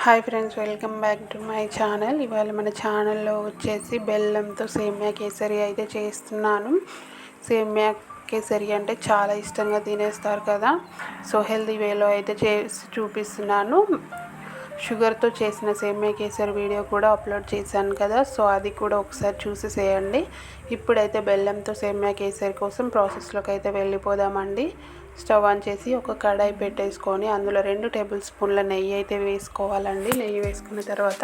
Hi friends, welcome back to my channel. ఇవాళ మన ఛానల్లో వచ్చేసి బెల్లంతో సేమియా కేసరి అయితే చేస్తున్నాను. సేమియా కేసరి అంటే చాలా ఇష్టంగా తినేస్తారు కదా. సో హెల్తీ వేలో అయితే చేసి చూపిస్తున్నాను. షుగర్తో చేసిన సేమియా కేసరి వీడియో కూడా అప్లోడ్ చేశాను కదా, సో అది కూడా ఒకసారి చూసేసేయండి. ఇప్పుడైతే బెల్లంతో సేమియా కేసరి కోసం ప్రాసెస్లోకి అయితే వెళ్ళిపోదామండి. స్టవ్ ఆన్ చేసి ఒక కడాయి పెట్టేసుకొని అందులో 2 టేబుల్ స్పూన్ల నెయ్యి అయితే వేసుకోవాలండి. నెయ్యి వేసుకున్న తర్వాత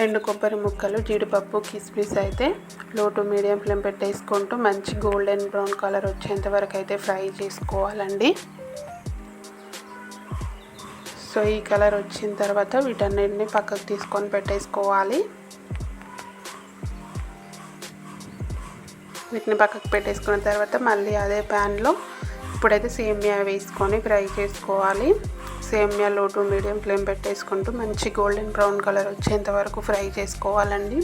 ఎండు కొబ్బరి ముక్కలు, జీడిపప్పు, కిస్మిస్ అయితే లో టు మీడియం ఫ్లేమ్ పెట్టేసుకుంటూ మంచి గోల్డెన్ బ్రౌన్ కలర్ వచ్చేంత వరకు అయితే ఫ్రై చేసుకోవాలండి. సో ఈ కలర్ వచ్చిన తర్వాత వీటన్నిటిని పక్కకు తీసుకొని పెట్టేసుకోవాలి. వీటిని పక్కకు పెట్టేసుకున్న తర్వాత మళ్ళీ అదే ప్యాన్లో ఇప్పుడైతే సేమియా వేసుకొని ఫ్రై చేసుకోవాలి. సేమియా లో టు మీడియం ఫ్లేమ్ పెట్టేసుకుంటూ మంచి గోల్డెన్ బ్రౌన్ కలర్ వచ్చేంత వరకు ఫ్రై చేసుకోవాలండి.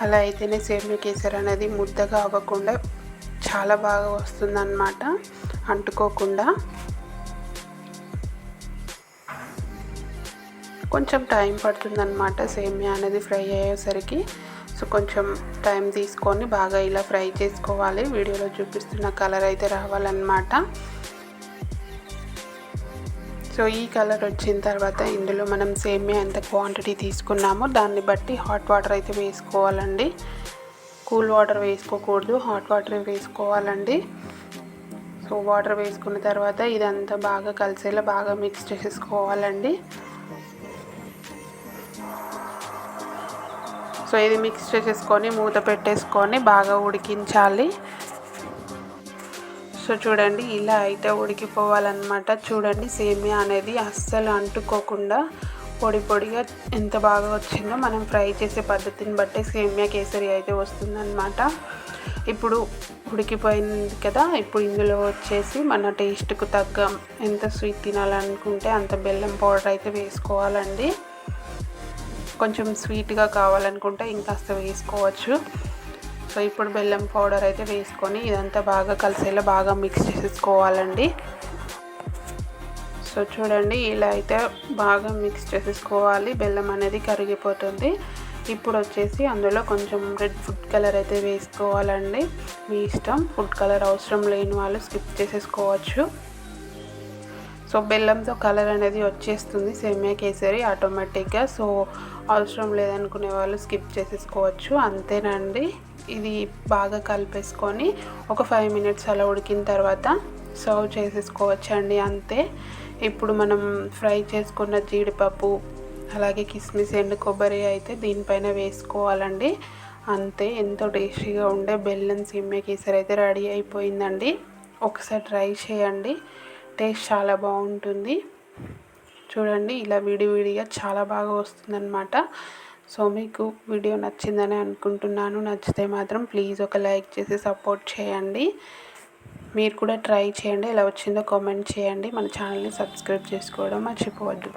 అలా అయితేనే సేమియా కేసరి అనేది ముద్దగా అవ్వకుండా చాలా బాగా వస్తుందన్నమాట, అంటుకోకుండా. కొంచెం టైం పడుతుందన్నమాట సేమియా అనేది ఫ్రై అయ్యేసరికి. సో కొంచెం టైం తీసుకొని బాగా ఇలా ఫ్రై చేసుకోవాలి. వీడియోలో చూపిస్తున్న కలర్ అయితే రావాలన్నమాట. సో ఈ కలర్ వచ్చిన తర్వాత ఇందులో మనం సేమియా ఎంత క్వాంటిటీ తీసుకున్నామో దాన్ని బట్టి హాట్ వాటర్ అయితే వేసుకోవాలండి. కూల్ వాటర్ వేసుకోకూడదు, హాట్ వాటర్ వేసుకోవాలండి. సో వాటర్ వేసుకున్న తర్వాత ఇదంతా బాగా కలిసేలా బాగా మిక్స్ చేసేసుకోవాలండి. సో ఇది మిక్స్ చేసేసుకొని మూత పెట్టేసుకొని బాగా ఉడికించాలి. సో చూడండి, ఇలా అయితే ఉడికిపోవాలన్నమాట. చూడండి, సేమియా అనేది అస్సలు అంటుకోకుండా పొడి పొడిగా ఎంత బాగా వచ్చిందో మనం ఫ్రై చేసే పద్ధతిని బట్టి సేమియా కేసరి అయితే వస్తుందన్నమాట. ఇప్పుడు ఉడికిపోయింది కదా, ఇప్పుడు ఇందులో వచ్చేసి మన టేస్ట్కు తగ్గ ఎంత స్వీట్ తినాలనుకుంటే అంత బెల్లం పౌడర్ అయితే వేసుకోవాలండి. కొంచెం స్వీట్గా కావాలనుకుంటే ఇంకాస్త వేసుకోవచ్చు. సో ఇప్పుడు బెల్లం పౌడర్ అయితే వేసుకొని ఇదంతా బాగా కలిసేలా బాగా మిక్స్ చేసేసుకోవాలండి. సో చూడండి, ఇలా అయితే బాగా మిక్స్ చేసేసుకోవాలి. బెల్లం అనేది కరిగిపోతుంది. ఇప్పుడు వచ్చేసి అందులో కొంచెం రెడ్ ఫుడ్ కలర్ అయితే వేసుకోవాలండి. మీ ఇష్టం, ఫుడ్ కలర్ అవసరం లేని వాళ్ళు స్కిప్ చేసేసుకోవచ్చు. సో బెల్లంతో కలర్ అనేది వచ్చేస్తుంది సేమియా కేసరి ఆటోమేటిక్గా. సో అవసరం లేదనుకునే వాళ్ళు స్కిప్ చేసేసుకోవచ్చు. అంతేనండి, ఇది బాగా కలిపేసుకొని ఒక 5 మినిట్స్ అలా ఉడికిన తర్వాత సర్వ్ చేసేసుకోవచ్చండి. అంతే. ఇప్పుడు మనం ఫ్రై చేసుకున్న జీడిపప్పు అలాగే కిస్మిస్, ఎండు కొబ్బరి అయితే దీనిపైన వేసుకోవాలండి. అంతే, ఎంతో టేస్టీగా ఉండే బెల్లం సేమియా కేసరి అయితే రెడీ అయిపోయిందండి. ఒకసారి ట్రై చేయండి, టేస్ట్ చాలా బాగుంటుంది. చూడండి, ఇలా విడివిడిగా చాలా బాగా వస్తుందన్నమాట. సో మీకు వీడియో నచ్చిందని అనుకుంటున్నాను. నచ్చితే మాత్రం ప్లీజ్ ఒక లైక్ చేసి సపోర్ట్ చేయండి. మీరు కూడా ట్రై చేయండి, ఎలా వచ్చిందో కామెంట్ చేయండి. మన ఛానల్ని సబ్స్క్రైబ్ చేసుకోవడం మర్చిపోవద్దు.